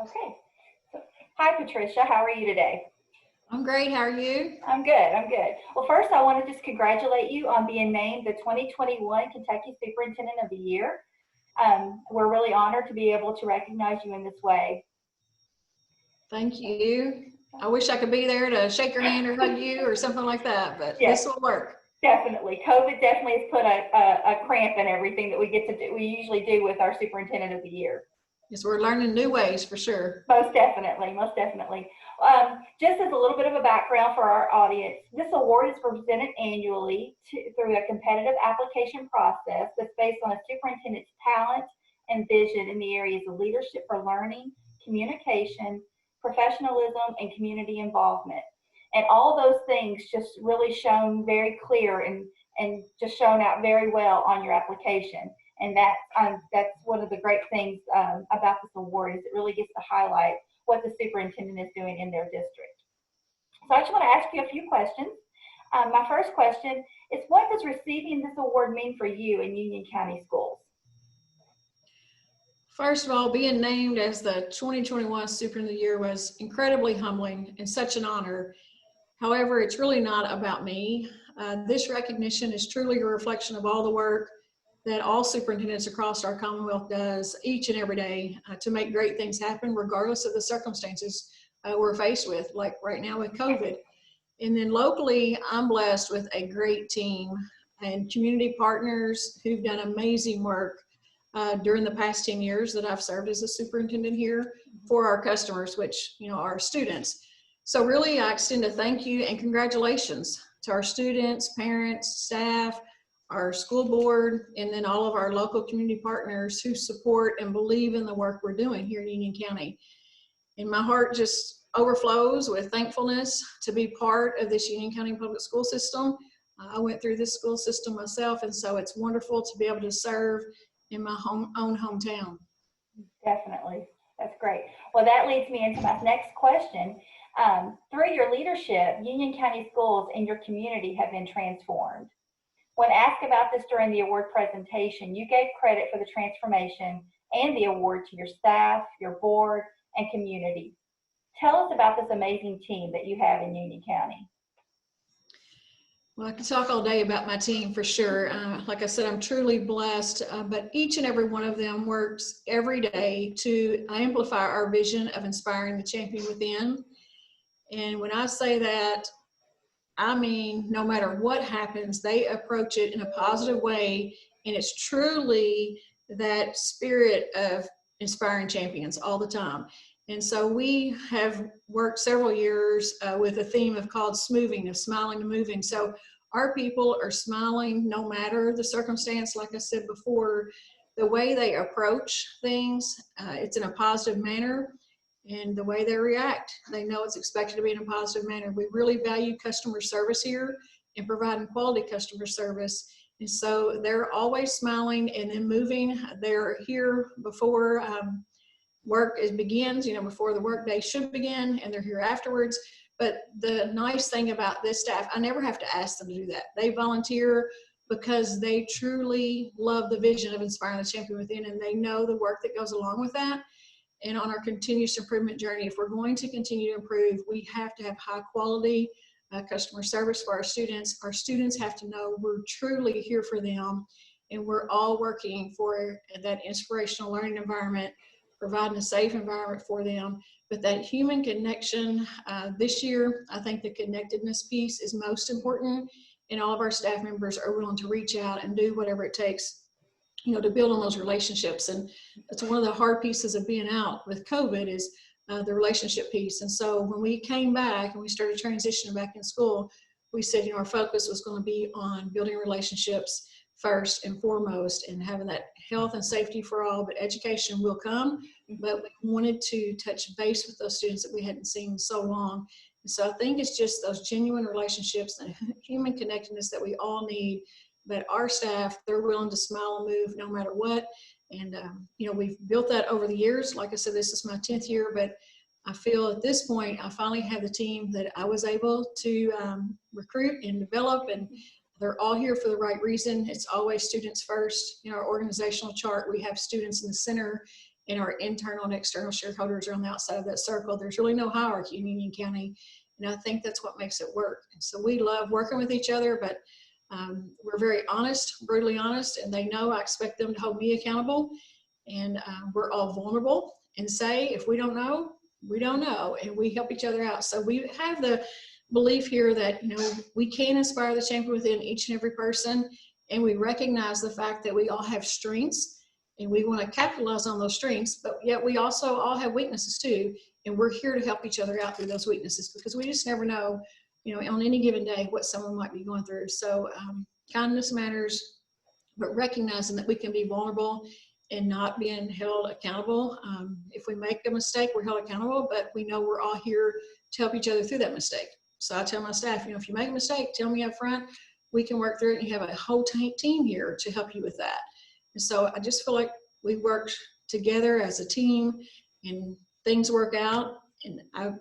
Okay. So, hi, Patricia. How are you today? I'm great. How are you? I'm good. I'm good. Well, first, I want to just congratulate you on being named the 2021 Kentucky Superintendent of the Year. We're really honored to be able to recognize you in this way. Thank you. I wish I could be there to shake your hand or hug you or something like that, but Yes, this will work. definitely. COVID definitely has put a cramp in everything that we get to do. We usually do with our Superintendent of the Year. Yes, we're learning new ways for sure. Most definitely, most definitely. Just as a little bit of a background for our audience, this award is presented annually through a competitive application process that's based on a superintendent's talent and vision in the areas of leadership for learning, communication, professionalism, and community involvement. And all those things just really shown very clear and just shown out very well on your application. And that's one of the great things about this award is it really gets to highlight what the superintendent is doing in their district. So I just want to ask you a few questions. My first question is, what does receiving this award mean for you in Union County Schools? First of all, being named as the 2021 Superintendent of the Year was incredibly humbling and such an honor. However, it's really not about me. This recognition is truly a reflection of all the work that all superintendents across our Commonwealth does each and every day to make great things happen, regardless of the circumstances we're faced with, like right now with COVID. And then locally, I'm blessed with a great team and community partners who've done amazing work during the past 10 years that I've served as a superintendent here for our customers, which, you know, are students. So really, I extend a thank you and congratulations to our students, parents, staff, our school board, and then all of our local community partners who support and believe in the work we're doing here in Union County. And my heart just overflows with thankfulness to be part of this Union County public school system. I went through this school system myself, and so it's wonderful to be able to serve in my own hometown. Definitely. That's great. Well, that leads me into my next question. Through your leadership, Union County Schools and your community have been transformed. When asked about this during the award presentation, you gave credit for the transformation and the award to your staff, your board, and community. Tell us about this amazing team that you have in Union County. Well, I can talk all day about my team for sure. Like I said, I'm truly blessed, but each and every one of them works every day to amplify our vision of inspiring the champion within. And when I say that, I mean, no matter what happens, they approach it in a positive way. And it's truly that spirit of inspiring champions all the time. And so we have worked several years with a theme of called smoothing, of smiling to moving. So our people are smiling no matter the circumstance. Like I said before, the way they approach things, it's in a positive manner. And the way they react, they know it's expected to be in a positive manner. We really value customer service here and providing quality customer service. And so they're always smiling and then moving. They're here before work begins, you know, before the workday should begin, and they're here afterwards. But the nice thing about this staff, I never have to ask them to do that. They volunteer because they truly love the vision of inspiring the champion within, and they know the work that goes along with that. And on our continuous improvement journey, if we're going to continue to improve, we have to have high quality customer service for our students. Our students have to know we're truly here for them, and we're all working for that inspirational learning environment, providing a safe environment for them. But that human connection, this year, I think the connectedness piece is most important, and all of our staff members are willing to reach out and do whatever it takes, you know, to build on those relationships. And that's one of the hard pieces of being out with COVID is the relationship piece. And so when we came back and we started transitioning back in school, we said, you know, our focus was going to be on building relationships first and foremost, and having that health and safety for all, but education will come. But we wanted to touch base with those students that we hadn't seen in so long. And so I think it's just those genuine relationships and human connectedness that we all need. But our staff, they're willing to smile and move no matter what. And, you know, we've built that over the years. Like I said, this is my 10th year, but I feel at this point, I finally have the team that I was able to recruit and develop, and they're all here for the right reason. It's always students first. In our organizational chart, we have students in the center, and our internal and external shareholders are on the outside of that circle. There's really no hierarchy in Union County, and I think that's what makes it work. And so we love working with each other, but we're very honest, brutally honest, and they know I expect them to hold me accountable. And we're all vulnerable and say, if we don't know, we don't know, and we help each other out. So we have the belief here that, you know, we can inspire the champion within each and every person, and we recognize the fact that we all have strengths, and we want to capitalize on those strengths, but yet we also all have weaknesses too, and we're here to help each other out through those weaknesses, because we just never know, you know, on any given day what someone might be going through. So kindness matters, but recognizing that we can be vulnerable and not being held accountable. If we make a mistake, we're held accountable, but we know we're all here to help each other through that mistake. So I tell my staff, you know, if you make a mistake, tell me up front, we can work through it, and you have a whole team here to help you with that. And so I just feel like we worked together as a team, and things work out, and I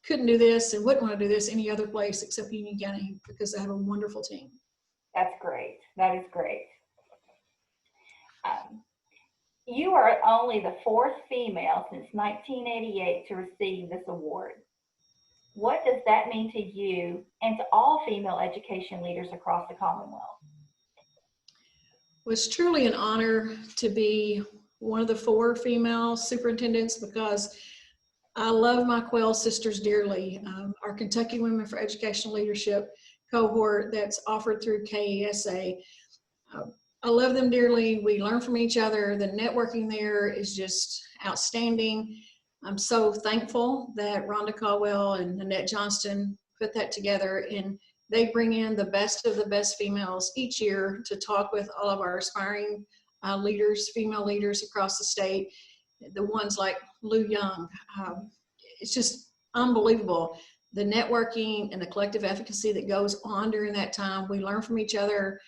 couldn't do this and wouldn't want to do this any other place except Union County, because I have a wonderful team. That's great. That is great. You are only the 4th female since 1988 to receive this award. What does that mean to you and to all female education leaders across the Commonwealth? Well, it's truly an honor to be one of the 4 female superintendents, because I love my Quail sisters dearly. Our Kentucky Women for Educational Leadership cohort that's offered through KESA. I love them dearly. We learn from each other. The networking there is just outstanding. I'm so thankful that Rhonda Caldwell and Annette Johnston put that together, and they bring in the best of the best females each year to talk with all of our aspiring leaders, female leaders across the state, the ones like Lou Young. It's just unbelievable, the networking and the collective efficacy that goes on during that time. We learn from each other.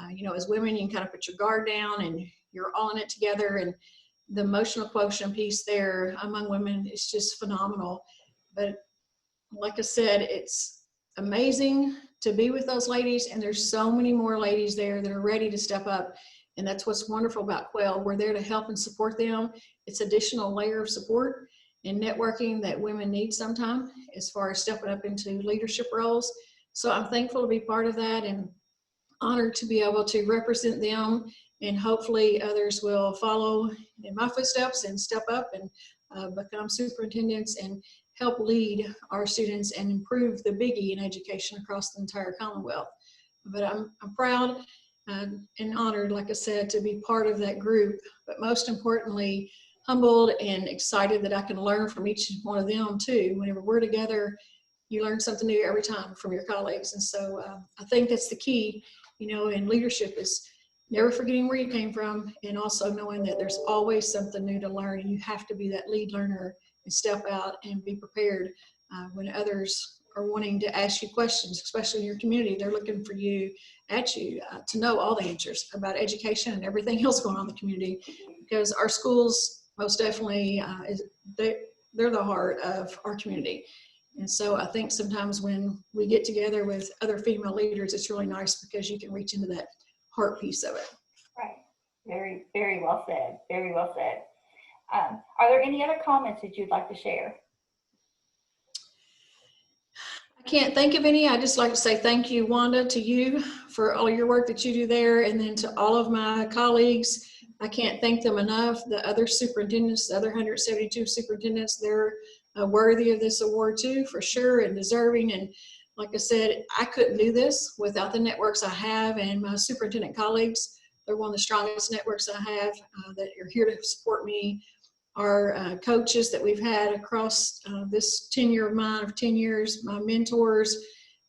You know, as women, you can kind of put your guard down and you're all in it together, and the emotional quotient piece there among women is just phenomenal. But like I said, it's amazing to be with those ladies, and there's so many more ladies there that are ready to step up, and that's what's wonderful about Quail. We're there to help and support them. It's additional layer of support and networking that women need sometimes as far as stepping up into leadership roles. So I'm thankful to be part of that, and honored to be able to represent them, and hopefully others will follow in my footsteps and step up and become superintendents and help lead our students and improve the biggie in education across the entire Commonwealth. But I'm proud and honored, like I said, to be part of that group, but most importantly, humbled and excited that I can learn from each one of them too. Whenever we're together, you learn something new every time from your colleagues. And so I think that's the key, you know, in leadership, is never forgetting where you came from, and also knowing that there's always something new to learn, and you have to be that lead learner and step out and be prepared when others are wanting to ask you questions, especially in your community. They're looking for you, to know all the answers about education and everything else going on in the community, because our schools most definitely, they're the heart of our community. And so I think sometimes when we get together with other female leaders, it's really nice because you can reach into that heart piece of it. Right. Very, very well said. Very well said. Are there any other comments that you'd like to share? I can't think of any. I just like to say thank you, Wanda, to you for all your work that you do there, and then to all of my colleagues. I can't thank them enough. The other superintendents, the other 172 superintendents, they're worthy of this award too, for sure, and deserving. And like I said, I couldn't do this without the networks I have and my superintendent colleagues. They're one of the strongest networks I have that are here to support me. Our coaches that we've had across this tenure of mine of 10 years, my mentors,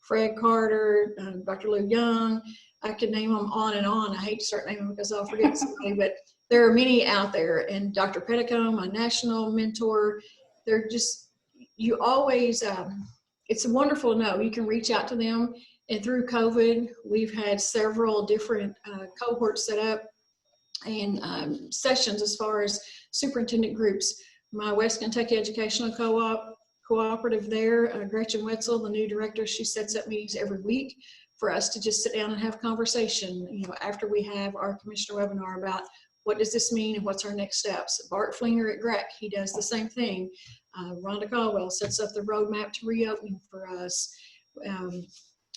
Fred Carter, Dr. Lou Young, I could name them on and on. I hate to start naming them because I'll forget somebody, but there are many out there. And Dr. Petticombe, my national mentor, they're just, you always, it's wonderful to know you can reach out to them. And through COVID, we've had several different cohorts set up and sessions as far as superintendent groups. My West Kentucky Educational Cooperative there, Gretchen Wetzel, the new director, she sets up meetings every week for us to just sit down and have conversation, you know, after we have our commissioner webinar about what does this mean and what's our next steps? Bart Flinger at GREC, he does the same thing. Rhonda Caldwell sets up the roadmap to reopening for us.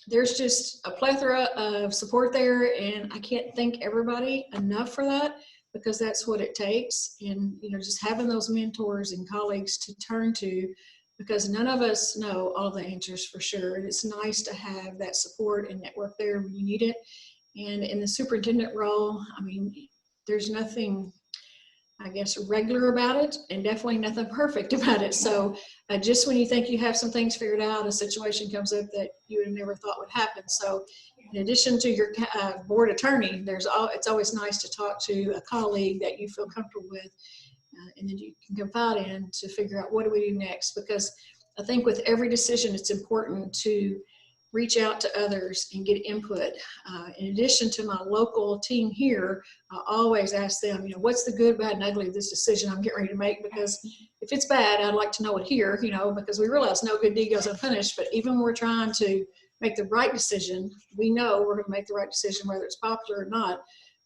There's just a plethora of support there, and I can't thank everybody enough for that, because that's what it takes. And, you know, just having those mentors and colleagues to turn to, because none of us know all the answers for sure. And it's nice to have that support and network there when you need it. And in the superintendent role, I mean, there's nothing, I guess, regular about it, and definitely nothing perfect about it. So just when you think you have some things figured out, a situation comes up that you would have never thought would happen. So in addition to your board attorney, it's always nice to talk to a colleague that you feel comfortable with, and then you can confide in to figure out what do we do next. Because I think with every decision, it's important to reach out to others and get input. In addition to my local team here, I always ask them, you know, what's the good, bad, and ugly of this decision I'm getting ready to make? Because if it's bad, I'd like to know it here, you know, because we realize no good deed goes unpunished. But even when we're trying to make the right decision, we know we're going to make the right decision, whether it's popular or not.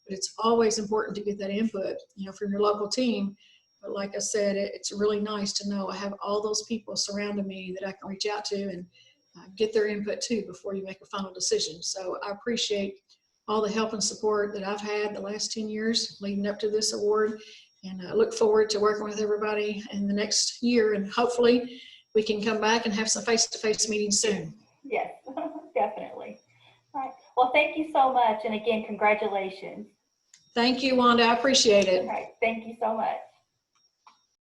But it's always important to get that input, you know, from your local team. But like I said, it's really nice to know I have all those people surrounding me that I can reach out to and get their input too before you make a final decision. So I appreciate all the help and support that I've had the last 10 years leading up to this award. And I look forward to working with everybody in the next year. And hopefully we can come back and have some face-to-face meetings soon. Yes, definitely. All right. Well, thank you so much. And again, congratulations. Thank you, Wanda. I appreciate it. All right. Thank you so much.